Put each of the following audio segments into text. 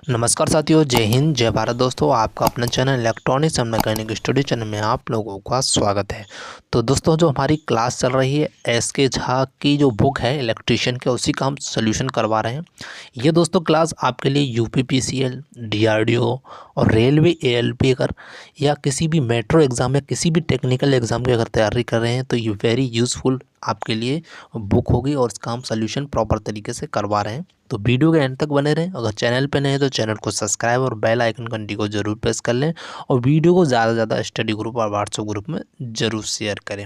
नमस्कार साथियों, जय हिंद जय भारत। दोस्तों, आपका अपना channel electronics and mechanic study channel में आप लोगों का स्वागत है। तो दोस्तों, जो हमारी क्लास चल रही है एस.के. झा की जो बुक है इलेक्ट्रीशियन के, उसी का हम सोल्यूशन करवा रहे हैं। ये दोस्तों क्लास आपके लिए यूपीपीसीएल, डीआरडीओ और रेलवे एएलपी अगर या किसी भी मेट्रो एग्ज़ाम या किसी भी टेक्निकल एग्ज़ाम की अगर तैयारी कर रहे हैं तो ये वेरी यूज़फुल आपके लिए बुक होगी और इसका हम सोल्यूशन प्रॉपर तरीके से करवा रहे हैं। तो वीडियो के एंड तक बने रहें। अगर चैनल पे नए हैं तो चैनल को सब्सक्राइब और बेल आइकन घंटी को जरूर प्रेस कर लें और वीडियो को ज़्यादा से ज़्यादा स्टडी ग्रुप और व्हाट्सएप ग्रुप में ज़रूर शेयर करें।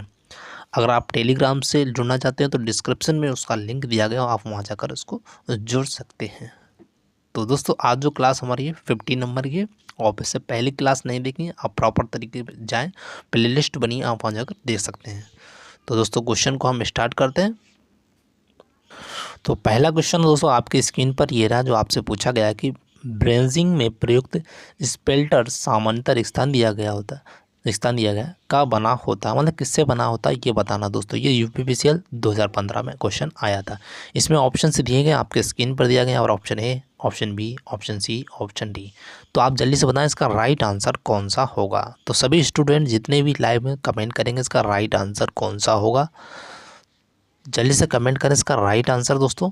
अगर आप टेलीग्राम से जुड़ना चाहते हैं तो डिस्क्रिप्शन में उसका लिंक दिया गया, आप वहाँ जाकर उसको जुड़ सकते हैं। तो दोस्तों, आज जो क्लास हमारी है 50 नंबर की है। और इससे पहली क्लास नहीं देखी है, आप प्रॉपर तरीके से जाएँ, प्ले लिस्ट बनी है, आप वहाँ जाकर देख सकते हैं। तो दोस्तों, क्वेश्चन को हम स्टार्ट करते हैं। तो पहला क्वेश्चन दोस्तों आपकी स्क्रीन पर ये रहा, जो आपसे पूछा गया है कि ब्रेजिंग में प्रयुक्त स्पेल्टर सामान्यतः स्थान दिया गया का बना होता है, मतलब किससे बना होता है ये बताना। दोस्तों, ये यूपीपीसीएल 2015 में क्वेश्चन आया था। इसमें ऑप्शन से दिए गए, आपके स्क्रीन पर दिया गया, और option A, option B, option C, option D. तो आप जल्दी से बताएं इसका राइट आंसर कौन सा होगा। तो सभी स्टूडेंट जितने भी लाइव में कमेंट करेंगे इसका राइट आंसर कौन सा होगा, जल्दी से कमेंट करें इसका राइट आंसर। दोस्तों,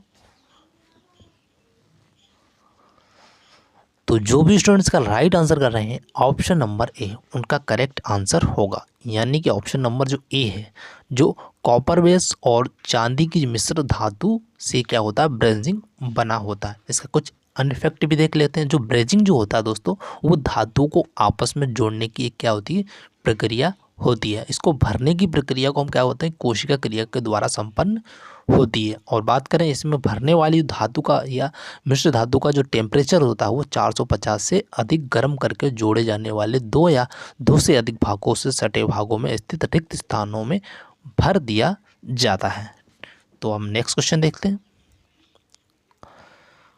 तो जो भी स्टूडेंट्स का राइट आंसर कर रहे हैं ऑप्शन नंबर ए उनका करेक्ट आंसर होगा, यानी कि ऑप्शन नंबर जो ए है, जो कॉपर बेस और चांदी की मिश्र धातु से क्या होता है, ब्रेजिंग बना होता है। इसका कुछ अनफेक्ट भी देख लेते हैं। जो ब्रेजिंग जो होता है दोस्तों, वो धातु को आपस में जोड़ने की एक क्या होती है, प्रक्रिया होती है। इसको भरने की प्रक्रिया को हम क्या होते हैं, कोशिका क्रिया के द्वारा संपन्न होती है। और बात करें इसमें भरने वाली धातु का या मिश्र धातु का जो टेम्परेचर होता है वो 450 से अधिक गर्म करके जोड़े जाने वाले दो या दो से अधिक भागों से सटे भागों में स्थित रिक्त स्थानों में भर दिया जाता है। तो हम नेक्स्ट क्वेश्चन देखते हैं।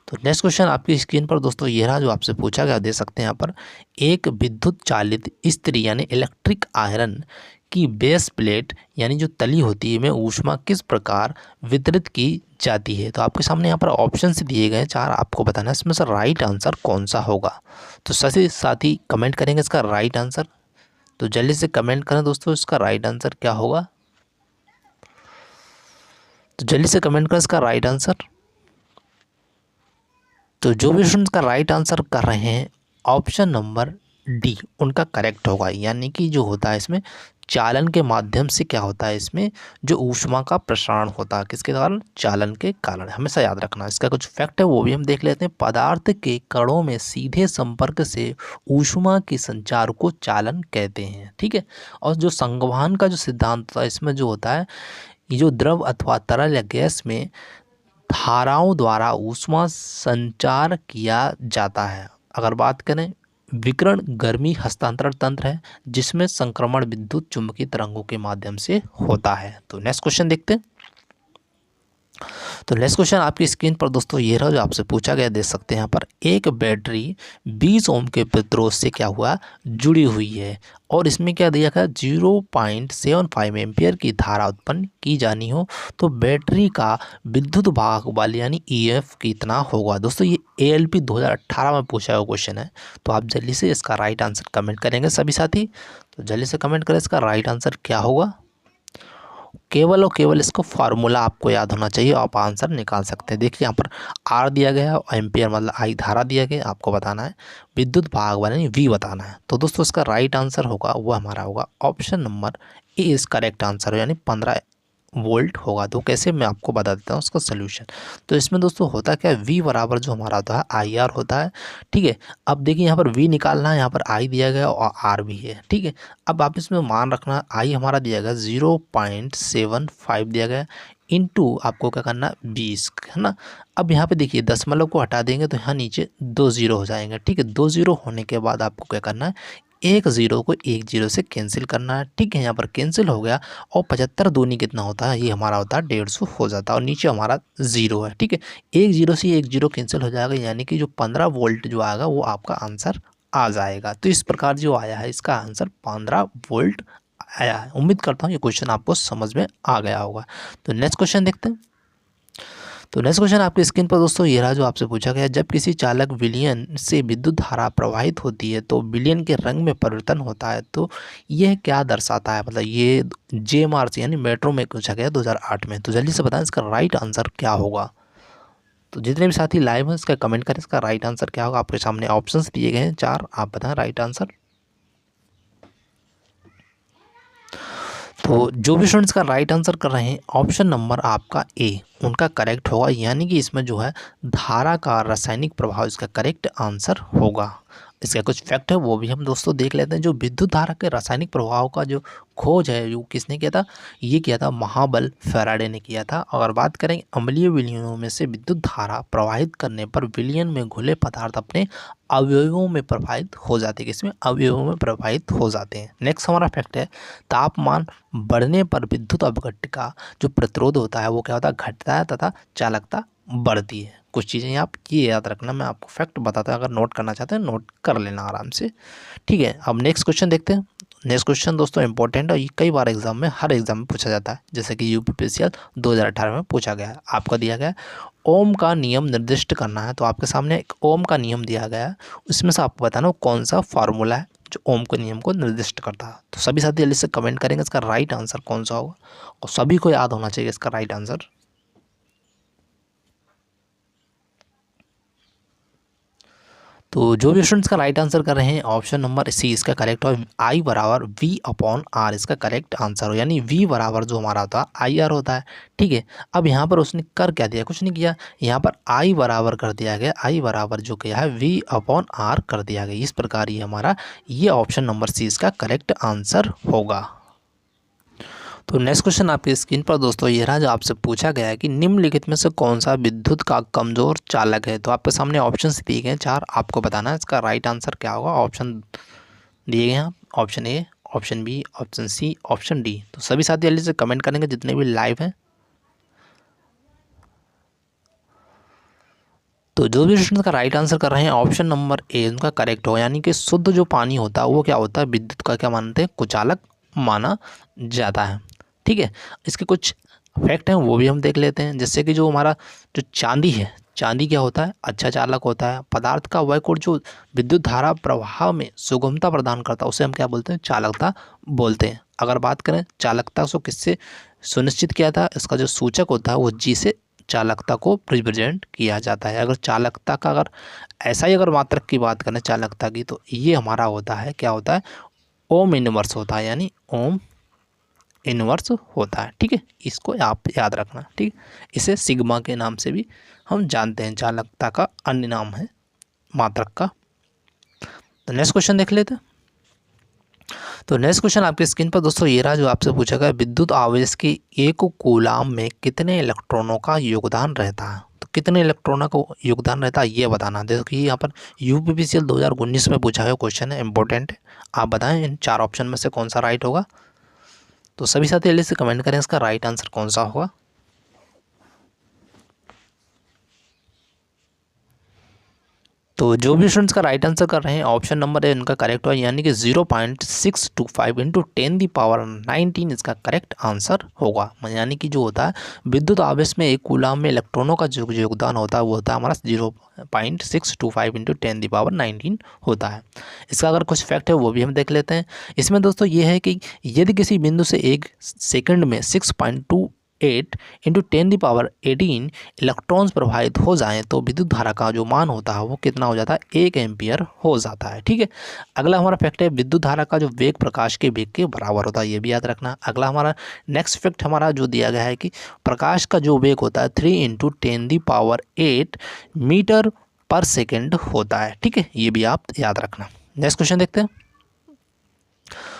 तो नेक्स्ट क्वेश्चन आपकी स्क्रीन पर दोस्तों ये रहा, जो आपसे पूछा गया, दे सकते हैं यहाँ पर। एक विद्युत चालित इस्त्री यानी इलेक्ट्रिक आयरन की बेस प्लेट यानी जो तली होती है में ऊष्मा किस प्रकार वितरित की जाती है। तो आपके सामने यहाँ पर ऑप्शन से दिए गए चार, आपको बताना है इसमें से राइट आंसर कौन सा होगा। तो सभी साथी कमेंट करेंगे इसका राइट आंसर। तो जल्दी से कमेंट करें दोस्तों, इसका राइट आंसर क्या होगा। तो जल्दी से कमेंट करें इसका राइट आंसर। तो जो भी स्टूडेंट्स का राइट आंसर कर रहे हैं ऑप्शन नंबर डी उनका करेक्ट होगा, यानी कि जो होता है इसमें चालन के माध्यम से क्या होता है, इसमें जो ऊष्मा का प्रसारण होता है, किसके कारण, चालन के कारण। हमेशा याद रखना। इसका कुछ फैक्ट है वो भी हम देख लेते हैं। पदार्थ के कणों में सीधे संपर्क से ऊष्मा के संचार को चालन कहते हैं, ठीक है। और जो संवहन का जो सिद्धांत होता है इसमें जो होता है, ये जो द्रव अथवा तरल या गैस में धाराओं द्वारा ऊष्मा संचार किया जाता है। अगर बात करें, विकिरण गर्मी हस्तांतरण तंत्र है जिसमें संक्रमण विद्युत चुम्बकीय तरंगों के माध्यम से होता है। तो नेक्स्ट क्वेश्चन देखते हैं। तो नेक्स्ट क्वेश्चन आपकी स्क्रीन पर दोस्तों ये रहा, जो आपसे पूछा गया, देख सकते हैं यहाँ पर। एक बैटरी 20 ओम के प्रतिरोध से क्या हुआ, जुड़ी हुई है, और इसमें क्या दिया गया, 0.75 एम्पियर की धारा उत्पन्न की जानी हो तो बैटरी का विद्युत भाग बल यानी ईएफ कितना होगा। दोस्तों, ये एएलपी 2018 में पूछा हुआ क्वेश्चन है। तो आप जल्दी से इसका राइट आंसर कमेंट करेंगे सभी साथी। तो जल्दी से कमेंट करें इसका राइट आंसर क्या होगा। केवल और केवल इसको फार्मूला आपको याद होना चाहिए, आप आंसर निकाल सकते हैं। देखिए यहाँ पर आर दिया गया है, एम्पियर मतलब आई धारा दिया गया, आपको बताना है विद्युत भाग बल यानी वी बताना है। तो दोस्तों, इसका राइट आंसर होगा वो हमारा होगा ऑप्शन नंबर ए इस करेक्ट आंसर यानी 15 वोल्ट होगा। तो कैसे, मैं आपको बता देता हूँ उसका सोल्यूशन। तो इसमें दोस्तों होता क्या है, वी बराबर जो हमारा होता है आई आर होता है, ठीक है। अब देखिए यहाँ पर वी निकालना है, यहाँ पर आई दिया गया और आर भी है, ठीक है। अब आप इसमें मान रखना, आई हमारा दिया गया 0.75 दिया गया, इनटू आपको क्या करना है 20, है ना। अब यहाँ पे देखिए दशमलव को हटा देंगे तो यहाँ नीचे 2 जीरो हो जाएंगे, ठीक है। 2 जीरो होने के बाद आपको क्या करना है, एक जीरो को एक जीरो से कैंसिल करना है, ठीक है। यहाँ पर कैंसिल हो गया और 75 दूनी कितना होता है, ये हमारा होता है 150 हो जाता है, और नीचे हमारा जीरो है, ठीक है। एक जीरो से एक जीरो कैंसिल हो जाएगा, यानी कि जो 15 वोल्ट जो आएगा वो आपका आंसर आ जाएगा। तो इस प्रकार जो आया है इसका आंसर 15 वोल्ट आया है। उम्मीद करता हूँ ये क्वेश्चन आपको समझ में आ गया होगा। तो नेक्स्ट क्वेश्चन देखते हैं। तो नेक्स्ट क्वेश्चन आपकी स्क्रीन पर दोस्तों ये रहा जो आपसे पूछा गया, जब किसी चालक विलयन से विद्युत धारा प्रवाहित होती है तो विलयन के रंग में परिवर्तन होता है, तो यह क्या दर्शाता है। मतलब ये JMR यानी मेट्रो में पूछा गया 2008 में। तो जल्दी से बताएं इसका राइट आंसर क्या होगा। तो जितने भी साथी लाइव हैं इसका कमेंट करें, इसका राइट आंसर क्या होगा। आपके सामने ऑप्शंस दिए गए हैं 4, आप बताएं राइट आंसर। तो जो भी स्टूडेंट्स का राइट आंसर कर रहे हैं ऑप्शन नंबर आपका ए उनका करेक्ट होगा, यानी कि इसमें जो है धारा का रासायनिक प्रभाव इसका करेक्ट आंसर होगा। इसका कुछ फैक्ट है वो भी हम दोस्तों देख लेते हैं। जो विद्युत धारा के रासायनिक प्रभाव का जो खोज है वो किसने किया था, ये किया था महाबल फैराडे ने किया था। अगर बात करें अम्लीय विलयनों में से विद्युत धारा प्रवाहित करने पर विलयन में घुले पदार्थ अपने अवयवों में प्रवाहित हो जाते हैं। किसमें, अवयवों में प्रवाहित हो जाते हैं। नेक्स्ट हमारा फैक्ट है तापमान बढ़ने पर विद्युत अपघट्य का जो प्रतिरोध होता है वो क्या होता है, घटता है तथा चालकता बढ़ती है। कुछ चीज़ें आप ये याद रखना, मैं आपको फैक्ट बताता हूँ, अगर नोट करना चाहते हैं नोट कर लेना आराम से, ठीक है। अब नेक्स्ट क्वेश्चन देखते हैं। नेक्स्ट क्वेश्चन दोस्तों इंपॉर्टेंट है, ये कई बार एग्जाम में हर एग्जाम में पूछा जाता है, जैसे कि UPPCL 2018 में पूछा गया है। आपका दिया गया है ओम का नियम निर्दिष्ट करना है। तो आपके सामने एक ओम का नियम दिया गया है, उसमें से आपको बताना कौन सा फार्मूला है जो ओम के नियम को निर्दिष्ट करता है। तो सभी साथी जल्दी से कमेंट करेंगे इसका राइट आंसर कौन सा होगा, और सभी को याद होना चाहिए इसका राइट आंसर। तो जो भी स्टूडेंट्स का राइट आंसर कर रहे हैं ऑप्शन नंबर सी इसका करेक्ट हो, I बराबर V/R इसका करेक्ट आंसर हो, यानी V बराबर जो हमारा होता है IR होता है, ठीक है। अब यहाँ पर उसने कर क्या दिया, कुछ नहीं किया, यहाँ पर I बराबर कर दिया गया, I बराबर जो क्या है V/R कर दिया गया। इस प्रकार ये हमारा ये ऑप्शन नंबर सी इसका करेक्ट आंसर होगा। तो नेक्स्ट क्वेश्चन आपकी स्क्रीन पर दोस्तों ये रहा जो आपसे पूछा गया है कि निम्नलिखित में से कौन सा विद्युत का कमजोर चालक है। तो आपके सामने ऑप्शंस दिए गए हैं 4, आपको बताना है इसका राइट आंसर क्या होगा। ऑप्शन दिए गए हैं option A, option B, option C, option D. तो सभी साथी जल्दी से कमेंट करेंगे जितने भी लाइव हैं। तो जो भी स्टूडेंट का राइट आंसर कर रहे हैं ऑप्शन नंबर ए उनका करेक्ट हो, यानी कि शुद्ध जो पानी होता है वो क्या होता है, विद्युत का क्या मानते हैं, कुचालक माना जाता है, ठीक है। इसके कुछ फैक्ट हैं वो भी हम देख लेते हैं, जैसे कि जो हमारा जो चांदी है, चांदी क्या होता है, अच्छा चालक होता है। पदार्थ का वह कोण जो विद्युत धारा प्रवाह में सुगमता प्रदान करता है उसे हम क्या बोलते हैं, चालकता बोलते हैं। अगर बात करें चालकता को किससे सुनिश्चित किया था, इसका जो सूचक होता है वो G से चालकता को रिप्रेजेंट किया जाता है। अगर चालकता का अगर ऐसा ही अगर मात्रक की बात करें चालकता की, तो ये हमारा होता है क्या होता है, ओम इनवर्स होता है, यानी ओम इनवर्स होता है, ठीक है। इसको आप याद रखना, ठीक। इसे सिग्मा के नाम से भी हम जानते हैं, चालकता का अन्य नाम है मात्रक का। तो नेक्स्ट क्वेश्चन देख लेते हैं। तो नेक्स्ट क्वेश्चन आपकी स्क्रीन पर दोस्तों ये रहा जो आपसे पूछा गया, विद्युत आवेश के एक कूलाम में कितने इलेक्ट्रॉनों का योगदान रहता है। तो कितने इलेक्ट्रॉनों का योगदान रहता है ये बताना। देखो कि यहाँ पर UPPCL 2019 में पूछा गया क्वेश्चन है, इंपॉर्टेंट है। आप बताएं इन 4 ऑप्शन में से कौन सा राइट होगा। तो सभी साथी जल्दी से कमेंट करें इसका राइट आंसर कौन सा होगा। तो जो भी स्टूडेंट्स का राइट आंसर कर रहे हैं ऑप्शन नंबर ए उनका करेक्ट हुआ, यानी कि 0.625 इंटू 10⁻19 इसका करेक्ट आंसर होगा। यानी कि जो होता है विद्युत आवेश में एक कूलाम में इलेक्ट्रॉनों का जो योगदान होता है वो होता है हमारा 0.625 इंटू 10⁻19 होता है। इसका अगर कुछ फैक्ट है वो भी हम देख लेते हैं। इसमें दोस्तों ये है कि यदि किसी बिंदु से एक सेकंड में 6.28 इंटू 10⁻18 इलेक्ट्रॉन्स प्रवाहित हो जाएं तो विद्युत धारा का जो मान होता है वो कितना हो जाता है, 1 एम्पियर हो जाता है, ठीक है। अगला हमारा फैक्ट है विद्युत धारा का जो वेग प्रकाश के वेग के बराबर होता है, ये भी याद रखना। अगला हमारा नेक्स्ट फैक्ट हमारा जो दिया गया है कि प्रकाश का जो वेग होता है 3 इंटू 10⁸ मीटर पर सेकेंड होता है, ठीक है। ये भी आप याद रखना। नेक्स्ट क्वेश्चन देखते हैं।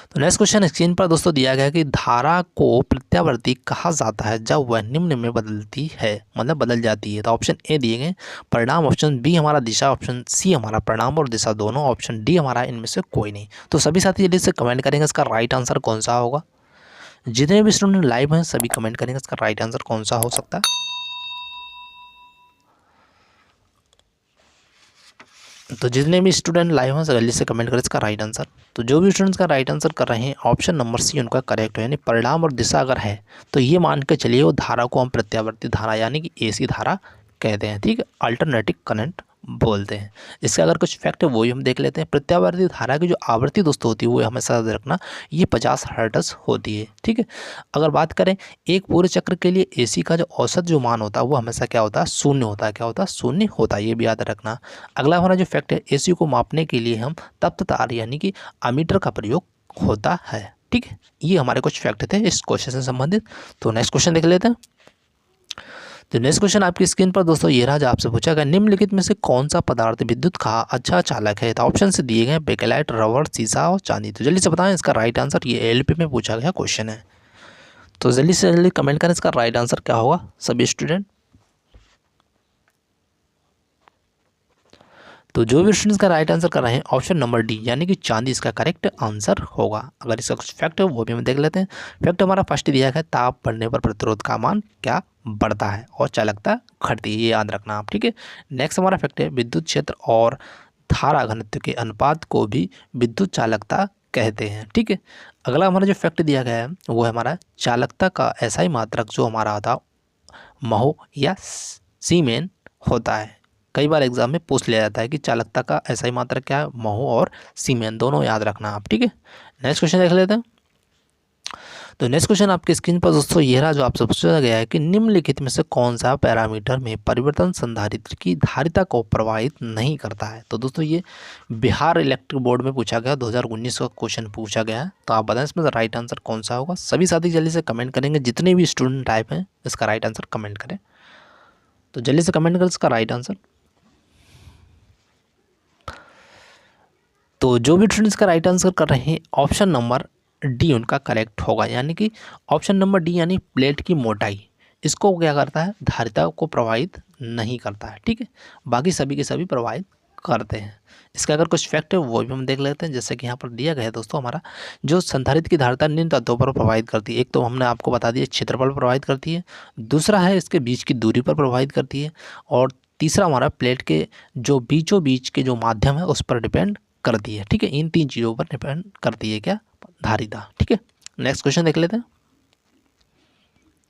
तो नेक्स्ट क्वेश्चन स्क्रीन पर दोस्तों दिया गया है कि धारा को प्रत्यावर्ती कहा जाता है जब वह निम्न में बदलती है, मतलब बदल जाती है। तो ऑप्शन ए दिए गए परिणाम, ऑप्शन बी हमारा दिशा, ऑप्शन सी हमारा परिणाम और दिशा दोनों, ऑप्शन डी हमारा इनमें से कोई नहीं। तो सभी साथी जल्दी से कमेंट करेंगे इसका राइट आंसर कौन सा होगा। जितने भी स्टूडेंट लाइव हैं सभी कमेंट करेंगे इसका राइट आंसर कौन सा हो सकता है। तो जितने भी स्टूडेंट लाइव हैं जल्दी से कमेंट करें इसका राइट आंसर। तो जो भी स्टूडेंट्स का राइट आंसर कर रहे हैं ऑप्शन नंबर सी उनका करेक्ट है, यानी परिणाम और दिशा अगर है तो ये मान के चलिए वो धारा को हम प्रत्यावर्ती धारा यानी कि एसी धारा कहते हैं, ठीक है, अल्टरनेटिंग करंट बोलते हैं। इसके अगर कुछ फैक्ट है वही हम देख लेते हैं। प्रत्यावर्ती धारा की जो आवृत्ति दोस्तों होती है वो हमेशा याद रखना ये 50 हर्ट्ज होती है, ठीक है। अगर बात करें एक पूरे चक्र के लिए एसी का जो औसत जो मान होता है वो हमेशा क्या होता है, शून्य होता है। क्या होता है, शून्य होता है, ये भी याद रखना। अगला हमारा जो फैक्ट है एसी को मापने के लिए हम तप्त तार यानी कि अमीटर का प्रयोग होता है, ठीक है। ये हमारे कुछ फैक्ट थे इस क्वेश्चन से संबंधित। तो नेक्स्ट क्वेश्चन देख लेते हैं। तो नेक्स्ट क्वेश्चन आपकी स्क्रीन पर दोस्तों ये रहा, जो आपसे पूछा गया निम्नलिखित में से कौन सा पदार्थ विद्युत का अच्छा चालक है। तो ऑप्शन से दिए गए बेकेलाइट, रबर, शीशा और चांदी। तो जल्दी से बताएं इसका राइट आंसर। ये एलपी में पूछा गया क्वेश्चन है, तो जल्दी से जल्दी कमेंट करें इसका राइट आंसर क्या होगा सभी स्टूडेंट। तो जो भी स्टूडेंट्स का राइट आंसर कर रहे हैं ऑप्शन नंबर डी यानी कि चांदी इसका करेक्ट आंसर होगा। अगर इसका कुछ फैक्ट है वो भी हम देख लेते हैं। फैक्ट हमारा फर्स्ट दिया गया है ताप बढ़ने पर प्रतिरोध का मान क्या बढ़ता है और चालकता घटती है, ये याद रखना आप, ठीक है। नेक्स्ट हमारा फैक्ट है विद्युत क्षेत्र और धारा घनत्व के अनुपात को भी विद्युत चालकता कहते हैं, ठीक है। अगला हमारा जो फैक्ट दिया गया है वो है हमारा चालकता का एसआई मात्रक जो हमारा आता महो या सीमेन होता है। कई बार एग्जाम में पूछ लिया जाता है कि चालकता का एसआई मात्रक क्या है, महो और सीमेन दोनों याद रखना आप, ठीक है। नेक्स्ट क्वेश्चन देख लेते हैं। तो नेक्स्ट क्वेश्चन आपकी स्क्रीन पर दोस्तों ये रहा, जो आपसे पूछा गया है कि निम्नलिखित में से कौन सा पैरामीटर में परिवर्तन संधारित्र की धारिता को प्रभावित नहीं करता है। तो दोस्तों ये बिहार इलेक्ट्रिक बोर्ड में पूछा गया, 2019 का क्वेश्चन पूछा गया है। तो आप बताएं इसमें राइट आंसर कौन सा होगा। सभी साथी जल्दी से कमेंट करेंगे, जितने भी स्टूडेंट टाइप हैं इसका राइट आंसर कमेंट करें। तो जल्दी से कमेंट करें इसका राइट आंसर। तो जो भी स्टूडेंट्स का राइट आंसर कर रहे हैं ऑप्शन नंबर डी उनका करेक्ट होगा, यानी कि ऑप्शन नंबर डी यानी प्लेट की मोटाई इसको क्या करता है, धारिता को प्रभावित नहीं करता है, ठीक है। बाकी सभी के सभी प्रभावित करते हैं। इसका अगर कुछ फैक्ट है वो भी हम देख लेते हैं। जैसे कि यहाँ पर दिया गया है दोस्तों हमारा जो संधारित्र की धारिता निम्न तत्वों पर प्रभावित करती है। एक तो हमने आपको बता दिया क्षेत्रफल पर प्रभावित करती है, दूसरा है इसके बीच की दूरी पर प्रभावित करती है, और तीसरा हमारा प्लेट के जो बीचों बीच के जो माध्यम है उस पर डिपेंड करती है, ठीक है। इन तीन चीज़ों पर डिपेंड करती है क्या, धारिता, ठीक है। नेक्स्ट क्वेश्चन देख लेते हैं।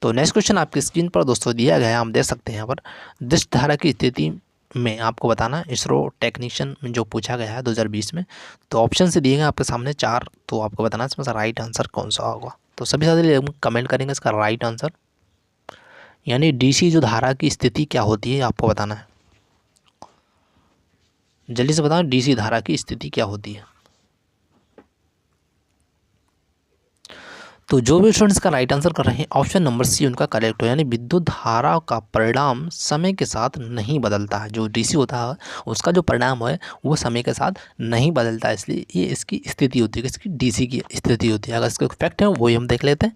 तो नेक्स्ट क्वेश्चन आपकी स्क्रीन पर दोस्तों दिया गया है, हम देख सकते हैं यहाँ पर दिश धारा की स्थिति में आपको बताना है इसरो टेक्नीशियन में जो पूछा गया है 2020 में। तो ऑप्शन से दिए गए आपके सामने 4, तो आपको बताना है इसमें से राइट आंसर कौन सा होगा। तो सभी साथी कमेंट करेंगे इसका राइट आंसर, यानी डीसी जो धारा की स्थिति क्या होती है आपको बताना है। जल्दी से बताएं डीसी धारा की स्थिति क्या होती है। तो जो भी स्टूडेंट्स का राइट आंसर कर रहे हैं ऑप्शन नंबर सी उनका करेक्ट हो, यानी विद्युत धारा का परिणाम समय के साथ नहीं बदलता है। जो डीसी होता है उसका जो परिणाम है वो समय के साथ नहीं बदलता है, इसलिए ये इसकी स्थिति होती है, इसकी डीसी की स्थिति होती है। अगर इसके फैक्ट है वही हम देख लेते हैं।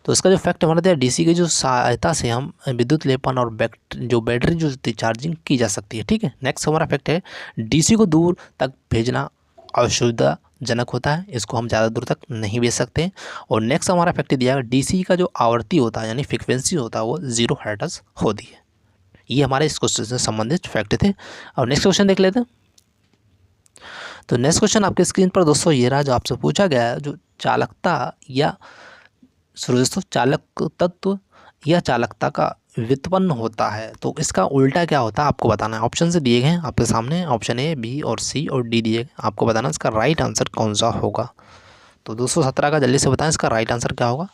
तो इसका जो फैक्ट हमारा डीसी की जो सहायता से हम विद्युत लेपन और बैटरी जो चार्जिंग की जा सकती है, ठीक है। नेक्स्ट हमारा फैक्ट है डीसी को दूर तक भेजना असुविधाजनक होता है, इसको हम ज़्यादा दूर तक नहीं भेज सकते। और नेक्स्ट हमारा फैक्ट दिया है डीसी का जो आवृत्ति होता है यानी फ्रिक्वेंसी होता है वो 0 हर्ट्ज होती है। ये हमारे इस क्वेश्चन से संबंधित फैक्ट थे। और नेक्स्ट क्वेश्चन देख लेते हैं। तो नेक्स्ट क्वेश्चन आपके स्क्रीन पर दोस्तों ये रहा, जो आपसे पूछा गया है जो चालकता या दोस्तों चालक तत्व या चालकता का व्युत्पन्न होता है, तो इसका उल्टा क्या होता है आपको बताना है। ऑप्शन से दिए गए हैं आपके सामने, ऑप्शन ए, बी और सी और डी दिए गए, आपको बताना है इसका राइट आंसर कौन सा होगा। तो 217 का जल्दी से बताएं इसका राइट आंसर क्या होगा।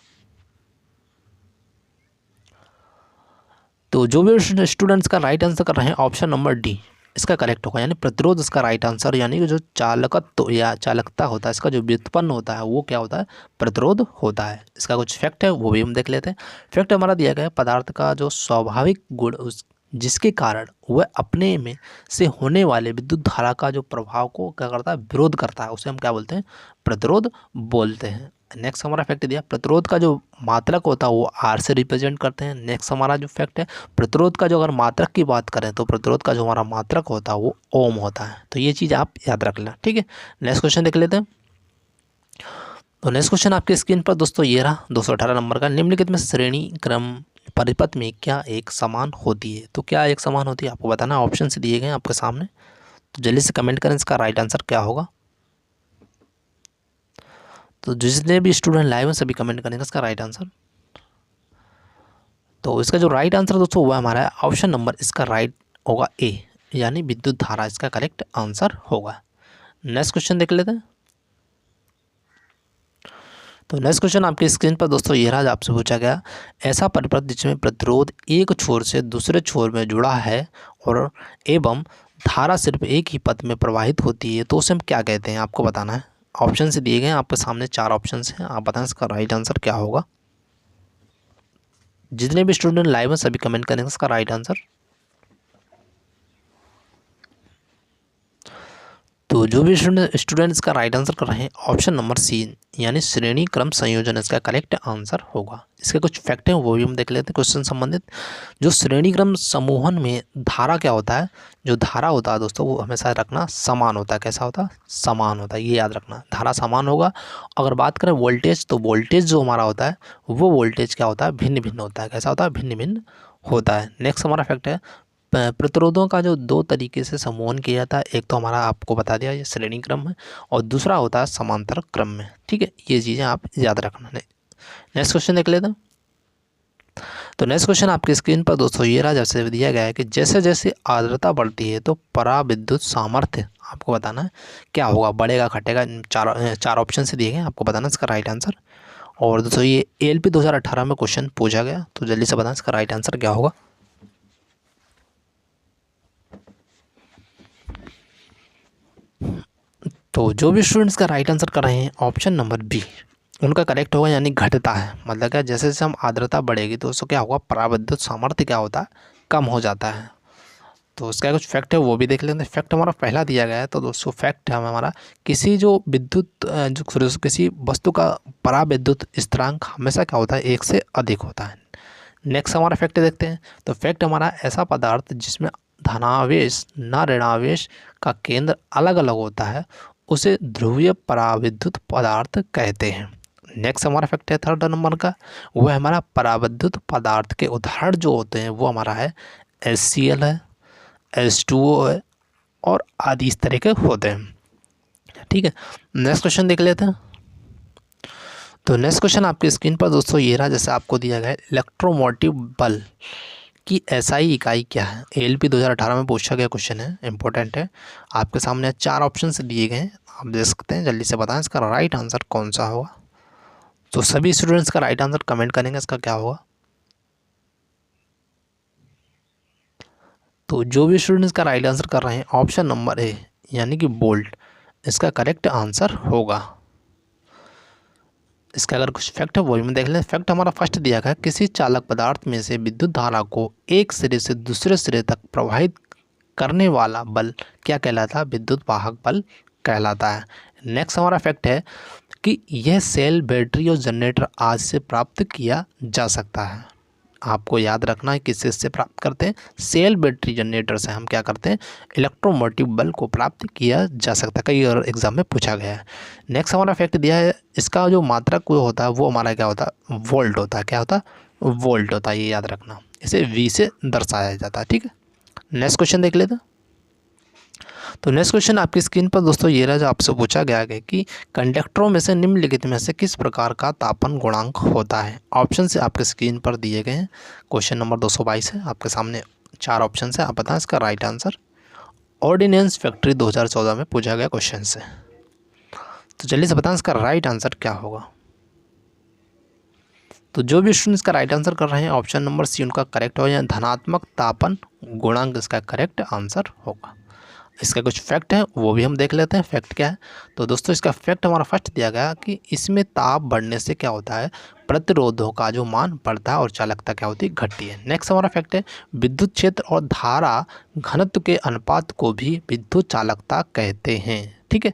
तो जो भी स्टूडेंट्स का राइट आंसर कर रहे हैं ऑप्शन नंबर डी इसका करेक्ट होगा, यानी प्रतिरोध इसका राइट आंसर, यानी कि जो चालकत्व या चालकता होता है इसका जो व्युत्पन्न होता है वो क्या होता है, प्रतिरोध होता है। इसका कुछ फैक्ट है वो भी हम देख लेते हैं। फैक्ट हमारा दिया गया है पदार्थ का जो स्वाभाविक गुण जिसके कारण वह अपने में से होने वाले विद्युत धारा का जो प्रभाव को क्या करता है, विरोध करता है, उसे हम क्या बोलते हैं, प्रतिरोध बोलते हैं। नेक्स्ट हमारा फैक्ट दिया प्रतिरोध का जो मात्रक होता है वो आर से रिप्रेजेंट करते हैं। नेक्स्ट हमारा जो फैक्ट है प्रतिरोध का जो अगर मात्रक की बात करें तो प्रतिरोध का जो हमारा मात्रक होता है वो ओम होता है। तो ये चीज़ आप याद रख लें, ठीक है। नेक्स्ट क्वेश्चन देख लेते हैं। तो नेक्स्ट क्वेश्चन आपकी स्क्रीन पर दोस्तों ये रहा 218 नंबर का, निम्नलिखित में श्रेणी क्रम परिपथ में क्या एक समान होती है। तो क्या एक समान होती है आपको बताना, ऑप्शन से दिए गए आपके सामने। तो जल्दी से कमेंट करें इसका राइट आंसर क्या होगा। तो जितने भी स्टूडेंट लाइव हैं सभी कमेंट करेंगे इसका राइट आंसर। तो इसका जो राइट आंसर दोस्तों हुआ हमारा ऑप्शन नंबर, इसका राइट होगा ए, यानी विद्युत धारा इसका करेक्ट आंसर होगा। नेक्स्ट क्वेश्चन देख लेते हैं। तो नेक्स्ट क्वेश्चन आपकी स्क्रीन पर दोस्तों ये रहा, आपसे पूछा गया ऐसा परिपथ जिसमें प्रतिरोध एक छोर से दूसरे छोर में जुड़ा है और एवं धारा सिर्फ एक ही पथ में प्रवाहित होती है तो उसे हम क्या कहते हैं, आपको बताना है। ऑप्शन से दिए गए हैं आपके सामने, 4 ऑप्शन हैं, आप बताएं इसका राइट आंसर क्या होगा। जितने भी स्टूडेंट लाइव हैं सभी कमेंट करेंगे इसका राइट आंसर। तो जो भी स्टूडेंट इसका राइट आंसर कर रहे हैं ऑप्शन नंबर सी, यानी श्रेणी क्रम संयोजन इसका करेक्ट आंसर होगा। इसके कुछ फैक्ट हैं वो भी हम देख लेते हैं क्वेश्चन संबंधित। जो श्रेणी क्रम समूहन में धारा क्या होता है, जो धारा होता है दोस्तों वो हमेशा रखना समान होता है। कैसा होता है, समान होता है, ये याद रखना, धारा समान होगा। अगर बात करें वोल्टेज, तो वोल्टेज जो हमारा होता है वो वोल्टेज क्या होता है, भिन्न भिन्न होता है। कैसा होता है, भिन्न भिन्न होता है। नेक्स्ट हमारा फैक्ट है प्रतिरोधों का जो 2 तरीके से समूहन किया जाता है, एक तो हमारा आपको बता दिया ये श्रेणी क्रम में, और दूसरा होता है समांतर क्रम में। ठीक है, ये चीज़ें आप याद रखना। नेक्स्ट क्वेश्चन देख लेते हैं। तो नेक्स्ट क्वेश्चन आपकी स्क्रीन पर दोस्तों ये रहा, जैसे दिया गया है कि जैसे जैसे आर्द्रता बढ़ती है तो पराविद्युत सामर्थ्य आपको बताना है क्या होगा, बढ़ेगा घटेगा। चार ऑप्शन से दिए गए, आपको बताना इसका राइट आंसर। और दोस्तों ये ALP 2018 में क्वेश्चन पूछा गया, तो जल्दी से बताना इसका राइट आंसर क्या होगा। तो जो भी स्टूडेंट्स का राइट आंसर कर रहे हैं ऑप्शन नंबर बी, उनका करेक्ट होगा, यानी घटता है। मतलब क्या, जैसे जैसे हम आर्द्रता बढ़ेगी तो उसको क्या होगा, पराविद्युत सामर्थ्य क्या होता है, कम हो जाता है। तो उसका कुछ फैक्ट है वो भी देख लेते हैं। फैक्ट हमारा पहला दिया गया है, तो दोस्तों फैक्ट है हमारा किसी जो विद्युत जो किसी वस्तु का पराविद्युत स्थिरांक हमेशा क्या होता है, 1 से अधिक होता है। नेक्स्ट हमारा फैक्ट देखते हैं। तो फैक्ट हमारा ऐसा पदार्थ जिसमें धनावेश न ऋणावेश का केंद्र अलग अलग होता है उसे ध्रुवीय पराविद्युत पदार्थ कहते हैं। नेक्स्ट हमारा फैक्ट है थर्ड नंबर का, वो है हमारा पराविद्युत पदार्थ के उदाहरण जो होते हैं वो हमारा है HCl है, H2O है और आदि इस तरह के होते हैं। ठीक है, नेक्स्ट क्वेश्चन देख लेते हैं। तो नेक्स्ट क्वेश्चन आपकी स्क्रीन पर दोस्तों ये रहा, जैसे आपको दिया गया है इलेक्ट्रोमोटिव बल की SI इकाई क्या है। ALP 2018 में पूछा गया क्वेश्चन है, इंपॉर्टेंट है। आपके सामने 4 ऑप्शन दिए गए हैं, आप देख सकते हैं। जल्दी से बताएं इसका राइट आंसर कौन सा होगा। तो सभी स्टूडेंट्स का राइट आंसर कमेंट करेंगे इसका क्या होगा। तो जो भी स्टूडेंट्स का राइट आंसर कर रहे हैं ऑप्शन नंबर ए, यानी कि बोल्ट, इसका करेक्ट आंसर होगा। इसका अगर कुछ फैक्ट है वो भी हम देख लें। फैक्ट हमारा फर्स्ट दिया गया है, किसी चालक पदार्थ में से विद्युत धारा को एक सिरे से दूसरे सिरे तक प्रवाहित करने वाला बल क्या कहलाता है, विद्युत वाहक बल कहलाता है। नेक्स्ट हमारा फैक्ट है कि यह सेल, बैटरी और जनरेटर आदि से प्राप्त किया जा सकता है। आपको याद रखना है किससे से प्राप्त करते हैं, सेल, बैटरी, जनरेटर से हम क्या करते हैं, इलेक्ट्रोमोटिव बल को प्राप्त किया जा सकता है। कई और एग्जाम में पूछा गया है। नेक्स्ट हमारा फैक्ट दिया है, इसका जो मात्रक वो होता है वो हमारा क्या होता है, वोल्ट होता है। क्या होता है, वोल्ट होता है, ये याद रखना। इसे V से दर्शाया जाता है। ठीक है, नेक्स्ट क्वेश्चन देख लेते हैं। तो नेक्स्ट क्वेश्चन आपकी स्क्रीन पर दोस्तों ये रहा, जो आपसे पूछा गया है कि कंडक्टरों में से निम्नलिखित में से किस प्रकार का तापन गुणांक होता है। ऑप्शन से आपके स्क्रीन पर दिए गए हैं। क्वेश्चन नंबर 222 है, आपके सामने 4 ऑप्शन है, आप बताएं इसका राइट आंसर। ऑर्डिनेंस फैक्ट्री 2014 में पूछा गया क्वेश्चन से। तो जल्दी से बताएं इसका राइट आंसर क्या होगा। तो जो भी स्टूडेंट्स का राइट आंसर कर रहे हैं ऑप्शन नंबर सी उनका करेक्ट हो, या धनात्मक तापन गुणांक इसका करेक्ट आंसर होगा। इसका कुछ फैक्ट है वो भी हम देख लेते हैं। फैक्ट क्या है, तो दोस्तों इसका फैक्ट हमारा फर्स्ट दिया गया कि इसमें ताप बढ़ने से क्या होता है, प्रतिरोधों का जो मान बढ़ता है और चालकता क्या होती है, घटती है। नेक्स्ट हमारा फैक्ट है विद्युत क्षेत्र और धारा घनत्व के अनुपात को भी विद्युत चालकता कहते हैं। ठीक है,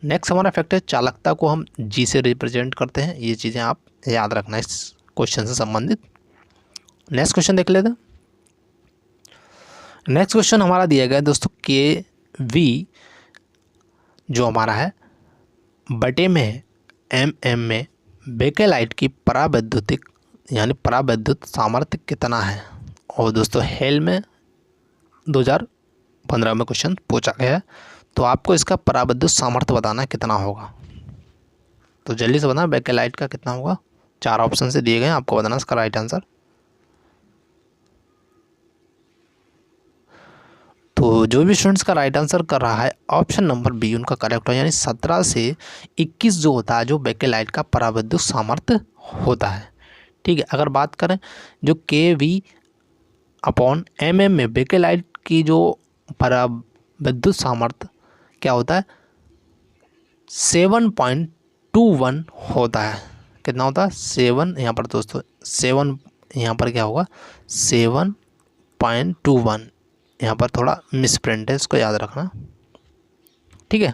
नेक्स्ट हमारा फैक्ट है चालकता को हम G से रिप्रेजेंट करते हैं। ये चीज़ें आप याद रखना इस क्वेश्चन से संबंधित। नेक्स्ट क्वेश्चन देख लेते हैं। नेक्स्ट क्वेश्चन हमारा दिया गया है दोस्तों KV जो हमारा है बटे में mm में बेकेलाइट की परावैद्युतिक यानी परावैद्युत सामर्थ्य कितना है। और दोस्तों हेल में 2000 15 में क्वेश्चन पूछा गया है। तो आपको इसका पराविद्युत सामर्थ्य बताना है कितना होगा। तो जल्दी से बताना बेकेलाइट का कितना होगा। 4 ऑप्शन से दिए गए हैं, आपको बताना इसका राइट आंसर। तो जो भी स्टूडेंट्स का राइट आंसर कर रहा है ऑप्शन नंबर बी उनका करेक्ट हो, यानी 17 से 21 जो होता है जो बेकेलाइट का पराविद्युत सामर्थ्य होता है। ठीक है, अगर बात करें जो kV/mm में बेकेलाइट की जो पराविद्युत सामर्थ्य क्या होता है 7.21 होता है। कितना होता है 7, यहाँ पर दोस्तों 7, यहाँ पर क्या होगा 7.21, यहाँ पर थोड़ा मिसप्रिंट है, इसको याद रखना। ठीक है,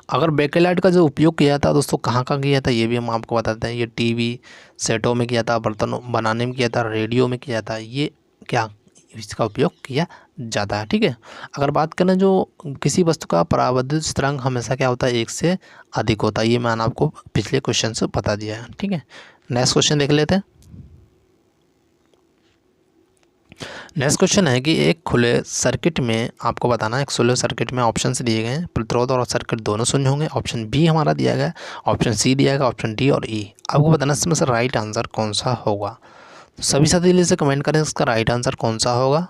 अगर बेकेलाइट का जो उपयोग किया था दोस्तों कहाँ कहाँ किया था ये भी हम आपको बताते हैं। ये टीवी सेटों में किया था, बर्तनों बनाने में किया था, रेडियो में किया था, ये क्या इसका उपयोग किया जाता है। ठीक है, अगर बात करें जो किसी वस्तु का पराविद्युत स्थिरांक हमेशा क्या होता है 1 से अधिक होता है, ये मैंने आपको पिछले क्वेश्चन से बता दिया है। ठीक है, नेक्स्ट क्वेश्चन देख लेते हैं। नेक्स्ट क्वेश्चन है कि एक खुले सर्किट में आपको बताना है, एक खुले सर्किट में ऑप्शन से दिए गए हैं, प्रतिरोध और सर्किट दोनों शून्य होंगे। ऑप्शन बी हमारा दिया गया है, ऑप्शन सी दिया गया, ऑप्शन डी और ई। आपको बताना है इसमें से राइट आंसर कौन सा होगा। तो सभी साथी जल्दी से कमेंट करें इसका राइट आंसर कौन सा होगा।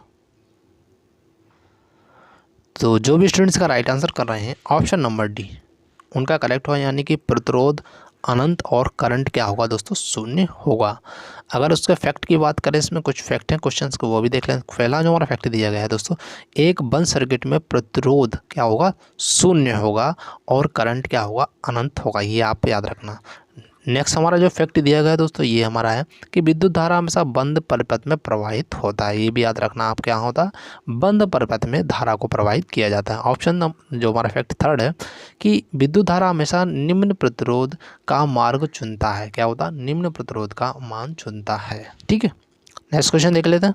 तो जो भी स्टूडेंट्स का राइट आंसर कर रहे हैं ऑप्शन नंबर डी उनका करेक्ट होगा, यानी कि प्रतिरोध अनंत और करंट क्या होगा दोस्तों शून्य होगा। अगर उसके फैक्ट की बात करें, इसमें कुछ फैक्ट हैं क्वेश्चंस को वो भी देख लें। पहला जो हमारा फैक्ट दिया गया है दोस्तों, एक बंद सर्किट में प्रतिरोध क्या होगा शून्य होगा और करंट क्या होगा अनंत होगा, ये आप याद रखना। नेक्स्ट हमारा जो फैक्ट दिया गया है दोस्तों ये हमारा है कि विद्युत धारा हमेशा बंद परिपथ में प्रवाहित होता है, ये भी याद रखना आप क्या होता है बंद परिपथ में धारा को प्रवाहित किया जाता है। ऑप्शन जो हमारा फैक्ट थर्ड है कि विद्युत धारा हमेशा निम्न प्रतिरोध का मार्ग चुनता है, क्या होता है निम्न प्रतिरोध का मान चुनता है। ठीक है, नेक्स्ट क्वेश्चन देख लेते हैं।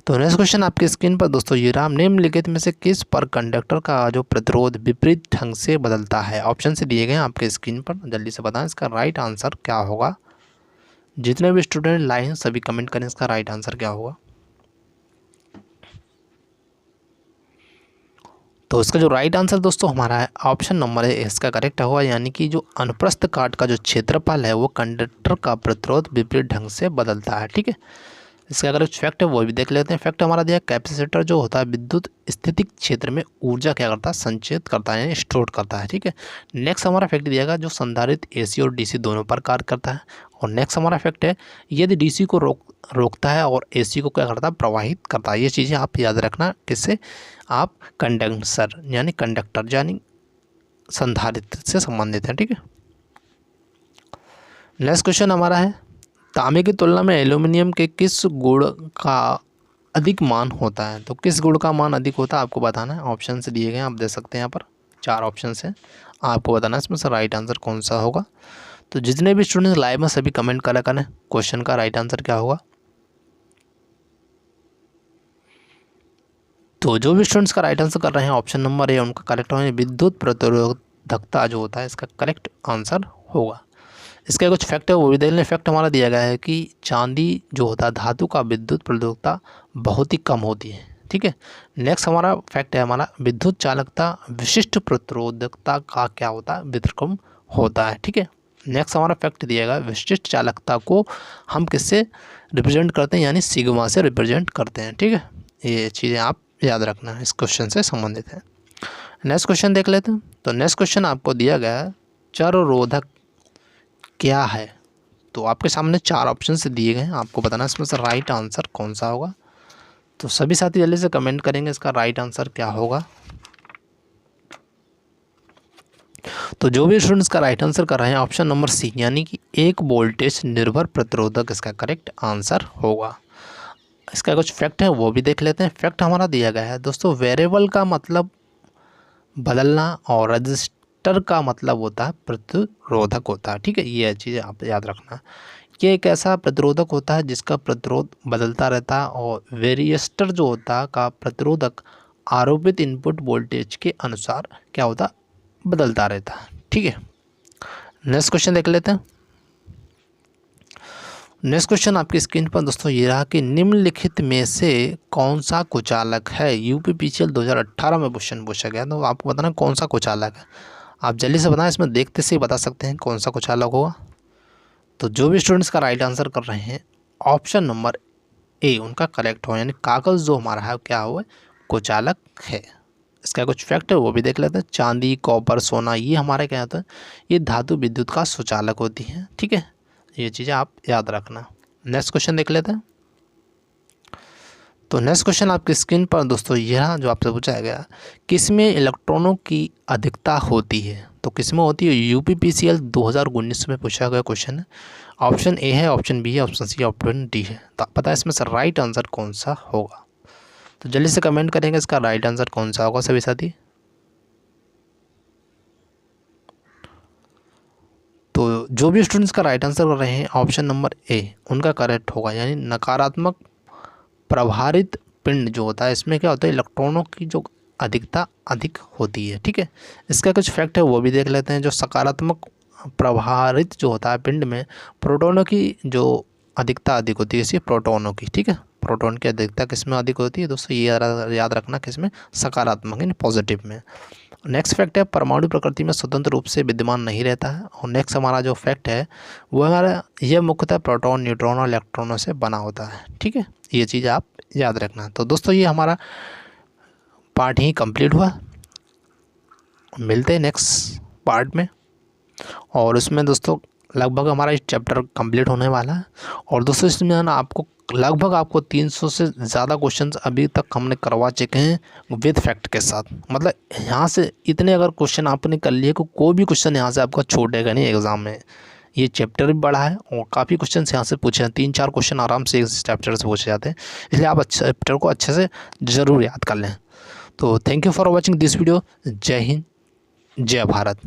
तो नेक्स्ट क्वेश्चन आपकी स्क्रीन पर दोस्तों ये रहा, निम्नलिखित में से किस पर कंडक्टर का जो प्रतिरोध विपरीत ढंग से बदलता है। ऑप्शन से दिए गए हैं आपके स्क्रीन पर, जल्दी से बताएं इसका राइट आंसर क्या होगा। जितने भी स्टूडेंट लाए हैं सभी कमेंट करें इसका राइट आंसर क्या होगा। तो इसका जो राइट आंसर दोस्तों हमारा है ऑप्शन नंबर है इसका करेक्ट होगा, यानी कि जो अनुप्रस्थ काट का जो क्षेत्रफल है वो कंडक्टर का प्रतिरोध विपरीत ढंग से बदलता है। ठीक है, इसका अगर फैक्ट है वो भी देख लेते हैं। फैक्ट हमारा दिया कैपेसिटर जो होता है विद्युत स्थितिक क्षेत्र में ऊर्जा क्या करता है संचित करता है यानी स्टोर करता है। ठीक है, नेक्स्ट हमारा फैक्ट दिया गया जो संधारित्र एसी और डीसी दोनों पर कार्य करता है। और नेक्स्ट हमारा फैक्ट है यदि डीसी को रोकता है और एसी को क्या करता है प्रवाहित करता है। ये चीज़ें आप याद रखना, किससे आप कंडेंसर यानी कंडक्टर यानी संधारित्र से संबंधित है। ठीक है, नेक्स्ट क्वेश्चन हमारा है तांबे की तुलना में एल्यूमिनियम के किस गुण का अधिक मान होता है। तो किस गुण का मान अधिक होता है आपको बताना है। ऑप्शन से दिए गए हैं, आप देख सकते हैं यहाँ पर 4 ऑप्शन हैं, आपको बताना है इसमें से राइट आंसर कौन सा होगा। तो जितने भी स्टूडेंट्स लाइव में सभी कमेंट करा करें क्वेश्चन का राइट आंसर क्या होगा। तो जो भी स्टूडेंट्स का राइट आंसर कर रहे हैं ऑप्शन नंबर ए उनका करेक्ट होगा, विद्युत प्रतिरोधकता जो होता है इसका करेक्ट आंसर होगा। इसका कुछ फैक्ट है वो भी देख लें। फैक्ट हमारा दिया गया है कि चांदी जो होता है धातु का विद्युत प्रतिरोधकता बहुत ही कम होती है। ठीक है, नेक्स्ट हमारा फैक्ट है हमारा विद्युत चालकता विशिष्ट प्रतिरोधकता का क्या होता है व्युत्क्रम होता है। ठीक है, नेक्स्ट हमारा फैक्ट दिया गया विशिष्ट चालकता को हम किससे रिप्रेजेंट करते हैं यानी सिग्मा से रिप्रेजेंट करते हैं। ठीक है, ये चीज़ें आप याद रखना इस क्वेश्चन से संबंधित है। नेक्स्ट क्वेश्चन देख लेते हैं। तो नेक्स्ट क्वेश्चन आपको दिया गया है चररोधक क्या है। तो आपके सामने 4 ऑप्शन से दिए गए हैं, आपको बताना इसमें से राइट आंसर कौन सा होगा। तो सभी साथी जल्दी से कमेंट करेंगे इसका राइट आंसर क्या होगा। तो जो भी स्टूडेंट्स का राइट आंसर कर रहे हैं ऑप्शन नंबर सी यानी कि एक वोल्टेज निर्भर प्रतिरोधक इसका करेक्ट आंसर होगा। इसका कुछ फैक्ट है वो भी देख लेते हैं। फैक्ट हमारा दिया गया है दोस्तों वेरिएबल का मतलब बदलना और रजिस्टर का मतलब होता है प्रतिरोधक होता है। ठीक है, ये चीज़ आप याद रखना। ये एक ऐसा प्रतिरोधक होता है जिसका प्रतिरोध बदलता रहता है और वेरिएस्टर जो होता है का प्रतिरोधक आरोपित इनपुट वोल्टेज के अनुसार क्या होता है बदलता रहता है। ठीक है, नेक्स्ट क्वेश्चन देख लेते हैं। नेक्स्ट क्वेश्चन आपकी स्क्रीन पर दोस्तों ये रहा कि निम्नलिखित में से कौन सा कुचालक है। यूपीपीसीएल 2018 में क्वेश्चन पूछा गया, तो आपको बताना कौन सा कुचालक है। आप जल्दी से बताएं, इसमें देखते से ही बता सकते हैं कौन सा कुचालक होगा। तो जो भी स्टूडेंट्स का राइट आंसर कर रहे हैं ऑप्शन नंबर ए उनका करेक्ट हो, यानी कागज़ जो हमारा है क्या हुआ कुचालक है। इसका कुछ फैक्ट है वो भी देख लेते हैं। चांदी, कॉपर, सोना ये हमारे क्या होता है, ये धातु विद्युत का सुचालक होती हैं। ठीक है, ये चीज़ें आप याद रखना। नेक्स्ट क्वेश्चन देख लेते हैं। तो नेक्स्ट क्वेश्चन आपकी स्क्रीन पर दोस्तों यह जो आपसे पूछा गया, किसमें इलेक्ट्रॉनों की अधिकता होती है। तो किसमें होती है, यूपीपीसीएल 2019 में पूछा गया क्वेश्चन है। ऑप्शन ए है, ऑप्शन बी है, ऑप्शन सी, ऑप्शन डी है। तो पता है इसमें से राइट आंसर कौन सा होगा। तो जल्दी से कमेंट करेंगे इसका राइट आंसर कौन सा होगा सभी साथी। तो जो भी स्टूडेंट्स का राइट आंसर कर रहे हैं ऑप्शन नंबर ए उनका करेक्ट होगा, यानी नकारात्मक प्रभारित पिंड जो होता है इसमें क्या होता है, इलेक्ट्रॉनों की जो अधिकता अधिक होती है। ठीक है, इसका कुछ फैक्ट है वो भी देख लेते हैं। जो सकारात्मक प्रभारित जो होता है पिंड में प्रोटॉनों की जो अधिकता अधिक होती है, इसी प्रोटॉनों की। ठीक है, प्रोटॉन की अधिकता किसमें अधिक होती है दोस्तों, ये याद रखना किसमें, सकारात्मक यानी पॉजिटिव में। नेक्स्ट फैक्ट है परमाणु प्रकृति में स्वतंत्र रूप से विद्यमान नहीं रहता है। और नेक्स्ट हमारा जो फैक्ट है वो हमारा यह मुख्यतः प्रोटॉन, न्यूट्रॉन और इलेक्ट्रॉनों से बना होता है। ठीक है, ये चीज़ आप याद रखना। तो दोस्तों ये हमारा पार्ट ही कंप्लीट हुआ, मिलते हैं नेक्स्ट पार्ट में। और उसमें दोस्तों लगभग हमारा इस चैप्टर कंप्लीट होने वाला है। और दोस्तों इसमें ना आपको लगभग आपको 300 से ज़्यादा क्वेश्चंस अभी तक हमने करवा चुके हैं विद फैक्ट के साथ। मतलब यहाँ से इतने अगर क्वेश्चन आपने कर लिए को कोई भी क्वेश्चन यहाँ से आपका छूटेगा नहीं एग्ज़ाम में। ये चैप्टर भी बड़ा है और काफ़ी क्वेश्चन यहाँ से पूछे हैं, 3-4 क्वेश्चन आराम से इस चैप्टर से पूछे जाते हैं। इसलिए आप अच्छा चैप्टर को अच्छे से ज़रूर याद कर लें। तो thank you for watching this video. जय हिंद, जय भारत।